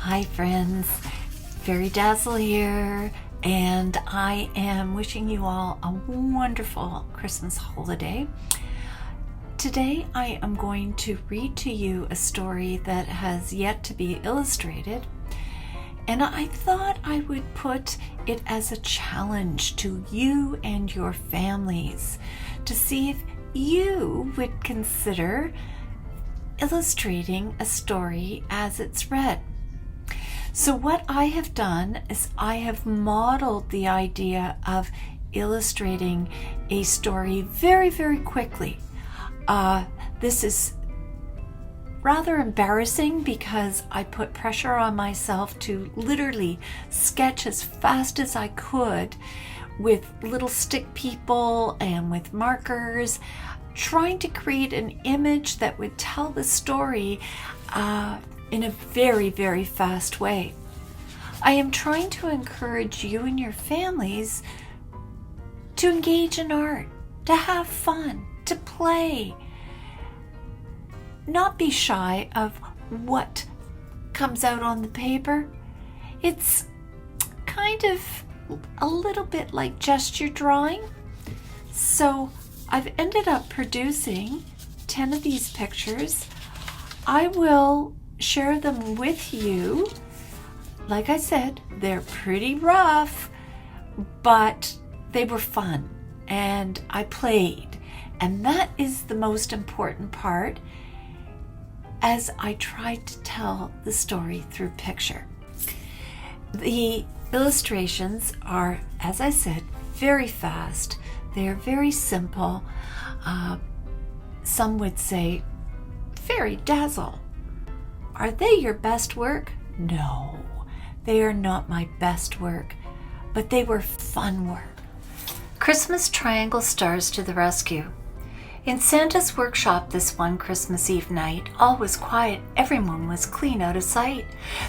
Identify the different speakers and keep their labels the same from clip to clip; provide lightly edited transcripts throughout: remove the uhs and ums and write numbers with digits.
Speaker 1: Hi friends, Fairy Dazzle here, and I am wishing you all a wonderful Christmas holiday. Today I am going to read to you a story that has yet to be illustrated, and I thought I would put it as a challenge to you and your families to see if you would consider illustrating a story as it's read. So what I have done is I have modeled the idea of illustrating a story very, very quickly. This is rather embarrassing because I put pressure on myself to literally sketch as fast as I could with little stick people and with markers, trying to create an image that would tell the story in a very, very fast way. I am trying to encourage you and your families to engage in art, to have fun, to play. Not be shy of what comes out on the paper. It's kind of a little bit like gesture drawing. So I've ended up producing 10 of these pictures. I will share them with you. Like I said, they're pretty rough, but they were fun and I played. And that is the most important part as I tried to tell the story through picture. The illustrations are, as I said, very fast. They are very simple. Some would say, Fairy Dazzle, are they your best work? No, they are not my best work, but they were fun work. Christmas triangle stars to the rescue. In Santa's workshop this one Christmas Eve night, all was quiet. Everyone was clean out of sight.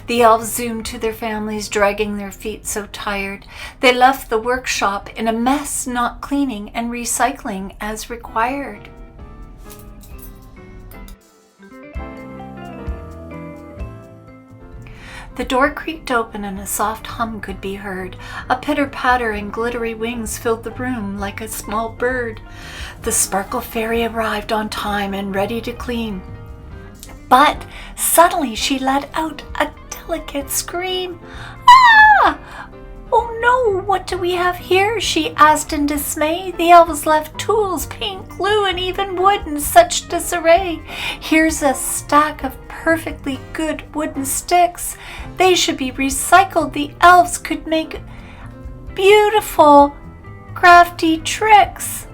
Speaker 1: The elves zoomed to their families, dragging their feet so tired. They left the workshop in a mess, not cleaning and recycling as required. The door creaked open and a soft hum could be heard. A pitter-patter and glittery wings filled the room like a small bird. The Sparkle Fairy arrived on time and ready to clean. But suddenly she let out a delicate scream. Ah! Oh no, what do we have here? She asked in dismay. The elves left tools, paint, glue, and even wood in such disarray. Here's a stack of perfectly good wooden sticks. They should be recycled. The elves could make beautiful, crafty tricks.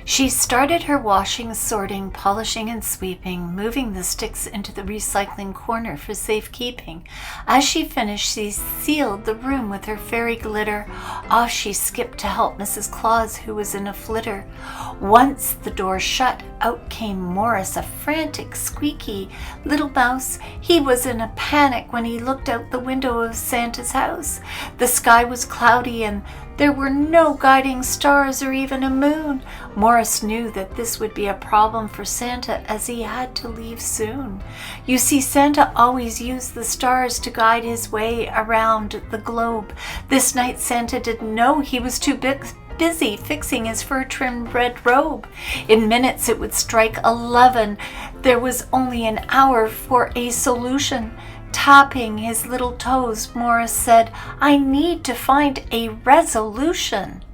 Speaker 1: She started her washing, sorting, polishing, and sweeping, moving the sticks into the recycling corner for safekeeping. As she finished, she sealed the room with her fairy glitter. Off she skipped to help Mrs. Claus, who was in a flitter. Once the door shut, out came Morris, a frantic, squeaky little mouse. He was in a panic when he looked out the window of Santa's house. The sky was cloudy and there were no guiding stars or even a moon. Morris knew that this would be a problem for Santa as he had to leave soon. You see, Santa always used the stars to guide his way around the globe. This night Santa didn't know. He was too busy fixing his fur-trimmed red robe. In minutes it would strike 11. There was only an hour for a solution. Tapping his little toes, Morris said, I need to find a resolution.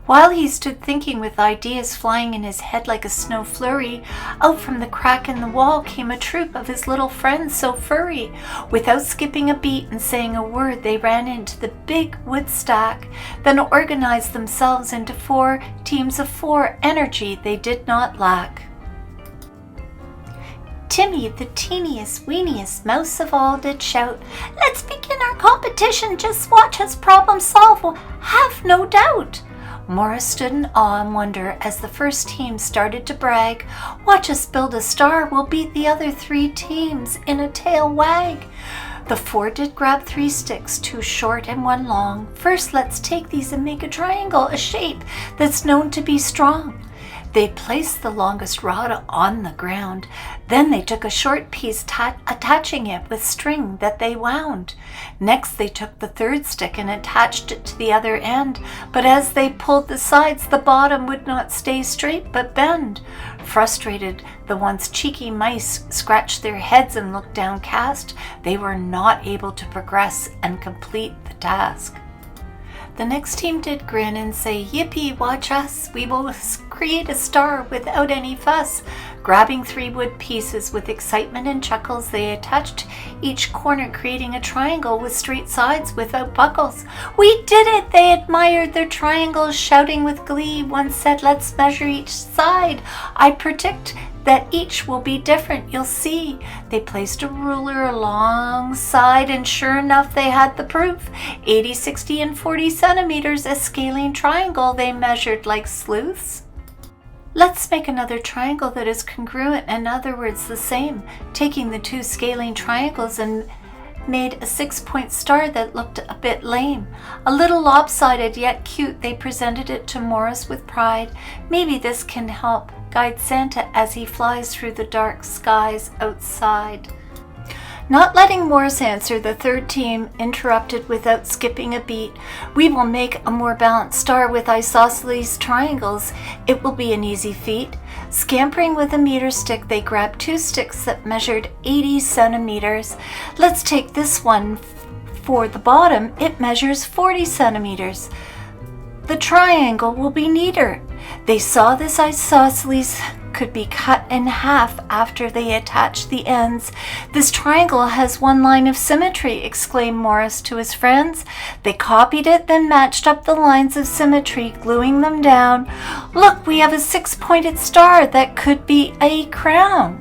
Speaker 1: While he stood thinking with ideas flying in his head like a snow flurry, out from the crack in the wall came a troop of his little friends so furry. Without skipping a beat and saying a word, they ran into the big wood stack, then organized themselves into 4 teams of 4. Energy they did not lack. Timmy, the teeniest, weeniest mouse of all, did shout, Let's begin our competition, just watch us problem solve, we'll have no doubt. Morris stood in awe and wonder as the first team started to brag, Watch us build a star, we'll beat the other 3 teams in a tail wag. The 4 did grab 3 sticks, 2 short and 1 long. First let's take these and make a triangle, a shape that's known to be strong. They placed the longest rod on the ground. Then they took a short piece, attaching it with string that they wound. Next they took the third stick and attached it to the other end. But as they pulled the sides, the bottom would not stay straight but bend. Frustrated, the once cheeky mice scratched their heads and looked downcast. They were not able to progress and complete the task. The next team did grin and say, "Yippee, watch us. We will create a star without any fuss." Grabbing 3 wood pieces with excitement and chuckles, they attached each corner, creating a triangle with straight sides without buckles. "We did it!" They admired their triangles, shouting with glee. One said, "Let's measure each side. I predict that each will be different, you'll see." They placed a ruler alongside, and sure enough they had the proof. 80, 60, and 40 centimeters, a scalene triangle they measured like sleuths. Let's make another triangle that is congruent, in other words the same. Taking the 2 scalene triangles and made a 6-point star that looked a bit lame. A little lopsided yet cute, they presented it to Morris with pride. Maybe this can help guide Santa as he flies through the dark skies outside. Not letting Morris answer, the third team interrupted without skipping a beat. "We will make a more balanced star with isosceles triangles. It will be an easy feat." Scampering with a meter stick, they grabbed 2 sticks that measured 80 centimeters. "Let's take this one for the bottom. It measures 40 centimeters. The triangle will be neater." They saw this isosceles could be cut in half after they attached the ends. "This triangle has 1 line of symmetry," exclaimed Morris to his friends. They copied it, then matched up the lines of symmetry, gluing them down. "Look, we have a 6-pointed star that could be a crown."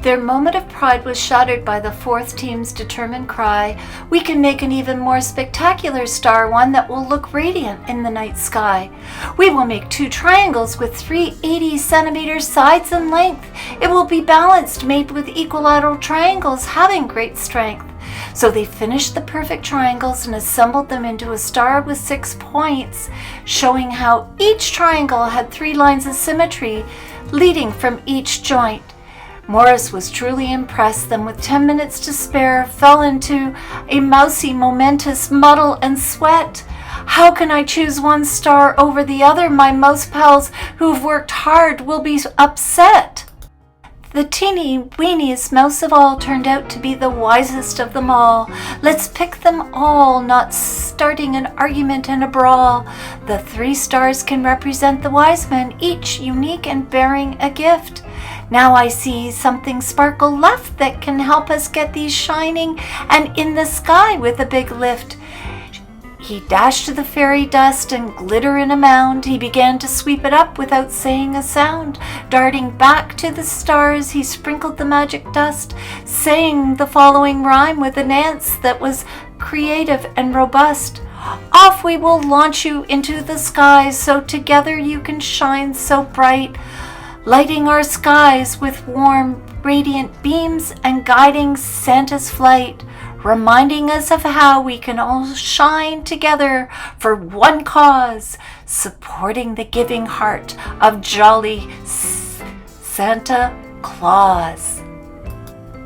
Speaker 1: Their moment of pride was shattered by the 4th team's determined cry, "We can make an even more spectacular star, one that will look radiant in the night sky. We will make 2 triangles with 3 80-centimeter sides in length. It will be balanced, made with equilateral triangles, having great strength." So they finished the perfect triangles and assembled them into a star with 6 points, showing how each triangle had 3 lines of symmetry leading from each joint. Morris was truly impressed, then with 10 minutes to spare, fell into a mousy, momentous muddle and sweat. "How can I choose one star over the other? My mouse pals who've worked hard will be upset." The teeny weeniest mouse of all turned out to be the wisest of them all. "Let's pick them all, not starting an argument and a brawl. The 3 stars can represent the wise men, each unique and bearing a gift. Now I see something sparkle left that can help us get these shining and in the sky with a big lift." He dashed to the fairy dust and glitter in a mound. He began to sweep it up without saying a sound. Darting back to the stars, he sprinkled the magic dust, saying the following rhyme with an ance that was creative and robust. "Off we will launch you into the skies, so together you can shine so bright, lighting our skies with warm, radiant beams and guiding Santa's flight, reminding us of how we can all shine together for one cause, supporting the giving heart of jolly Santa Claus."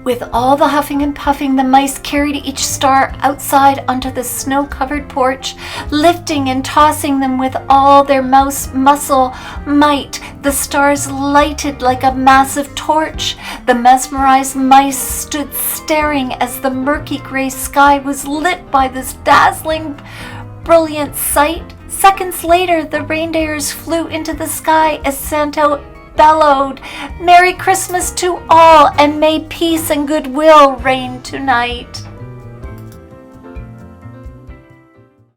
Speaker 1: With all the huffing and puffing, the mice carried each star outside onto the snow-covered porch, lifting and tossing them with all their mouse muscle might. The stars lighted like a massive torch. The mesmerized mice stood staring as the murky gray sky was lit by this dazzling, brilliant sight. Seconds later, the reindeers flew into the sky as Santa bellowed, "Merry Christmas to all, and may peace and goodwill reign tonight."